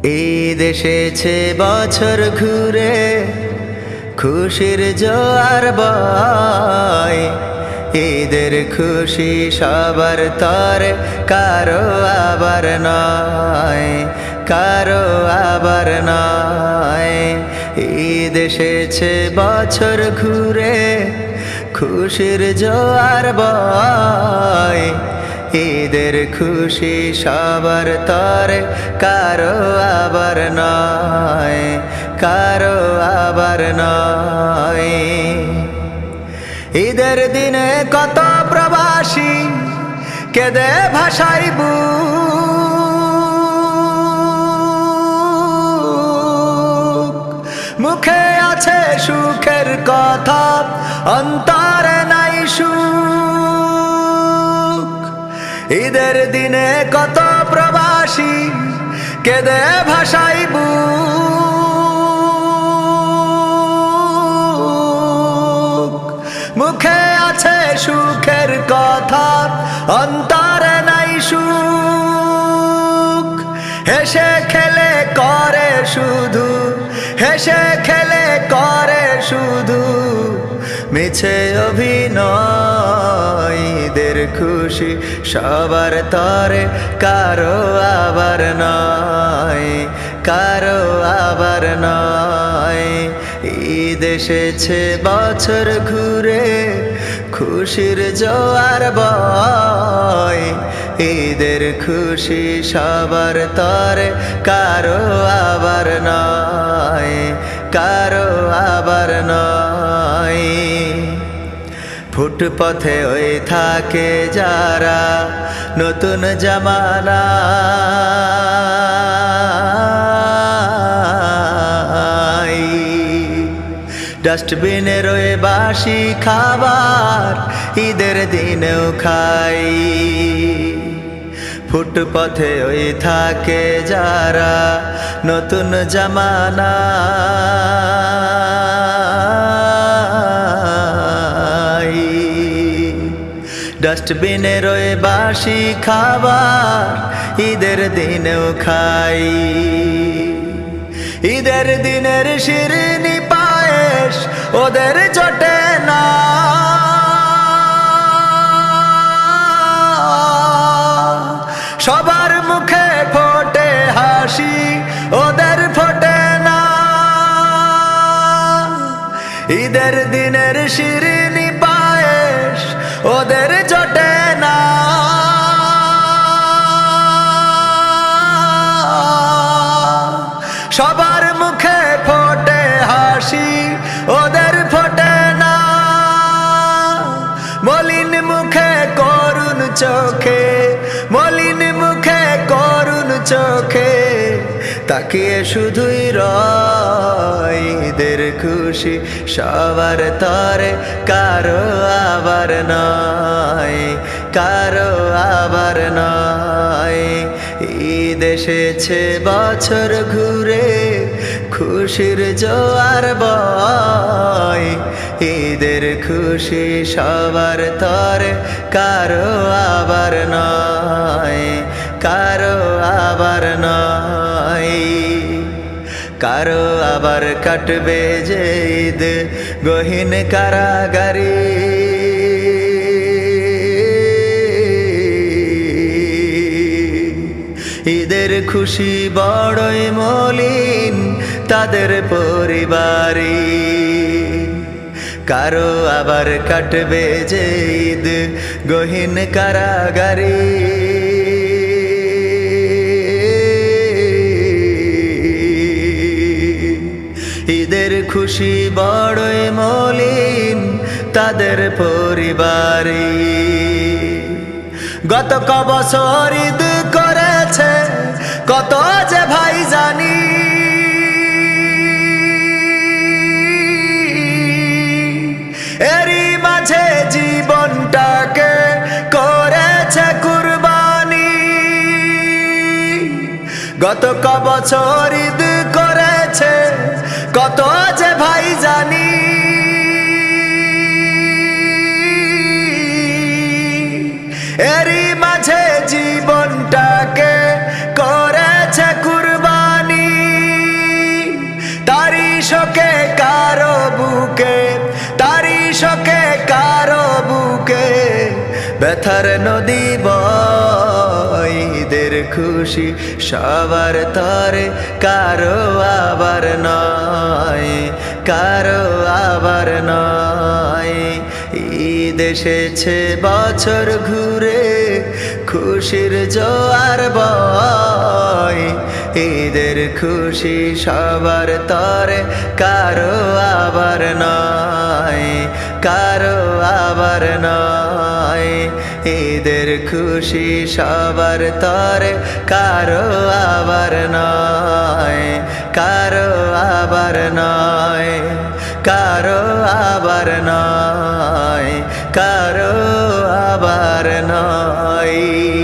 ঈদ এসেছে বছর ঘুরে, খুশির জোয়ার বয়। ঈদের খুশি সবার তরে, কারো আবার নয়, কারো আবার নয়। ঈদ এসেছে বছর ঘুরে, খুশির জোয়ার বয়। ঈদের খুশি সবার তরে, কারো আবার নয়, কারো আবার নয়। ঈদের দিনে কত প্রবাসী কেঁদে ভাসায় বুক, মুখে আছে সুখের কথা, অন্তরে নাই সুখ। ঈদের দিনে কত প্রবাসী কেঁদে ভাসায় বুক, মুখে আছে সুখের কথা, অন্তরে নাই সুখ। হেসে খেলে করে শুধু, হেসে খেলে করে শুধু মিছে অভিনয়। ঈদের খুশি সবার তরে, কারো আবার নয়, কারো আবার নয়। ঈদ এসেছে বছর ঘুরে, খুশির জোয়ার বয়। ঈদের খুশি সবার তরে, কারো আবার নয়, কারো আবার নয়। ফুটপথে ওই থাকে যারা নতুন জামানা, ডাস্টবিনে রয়ে বাসি খাবার, ঈদের দিনেও খাই। ফুটপথে ওই থাকে যারা নতুন জামানা, ডাস্টবিনে রয়ে বাসি খাবার, ঈদের দিনেও খাই। ঈদের দিনের শিরনি পায়েস ওদের জোটে না, সবার মুখে ফোটে হাসি, ওদের ফোটে না। ঈদের দিনের শিরনি পায়েস ওদের জোটে না, সবার মুখে ফোটে হাসি, ওদের ফোটে না। মলিন মুখে করুণ চোখে, মলিন মুখে করুণ চোখে তাকিয়ে শুধুই রয়। ঈদের খুশি সবার তরে, কারো আবার নয়, কারো আবার নয়। ঈদ এসেছে বছর ঘুরে, খুশির জোয়ার বয়। ঈদের খুশি সবার তরে, কারো আবার নয়, কারো আবার নয়। কারো আবার কাটবে যে ঈদ গহীন কারাগারে, ঈদের খুশি বড়ই মলিন তাদের পরিবারে। কারো আবার কাটবে যে ঈদ গহীন কারাগারে, ঈদের খুশি বড়ই মলিন তাদের পরিবারে। গত কবছর ঈদ করেছে কত যে ভাই জানি, এরই মাঝে জীবনটাকে করেছে কুরবানি। গত কবছর ঈদ করেছে কত যে ভাই জানি, এরই মাঝে জীবনটাকে করেছে কুরবানি। শোকে কারো বুকে, তারি শোকে কারো বুকে ব্যথার নদী বয়। ঈদের খুশি সবার তরে, কারো আবার নয়, কারো আবার নয়। ঈদ এসেছে বছর ঘুরে, খুশির জোয়ার বয়। ঈদের খুশি সবার তরে, কারো আবার নয়, কারো আবার নয়। ঈদের খুশি সবার তরে, কারো আবার নয়, কারো আবার নয়, কারো আবার নয়, কারো আবার নয়।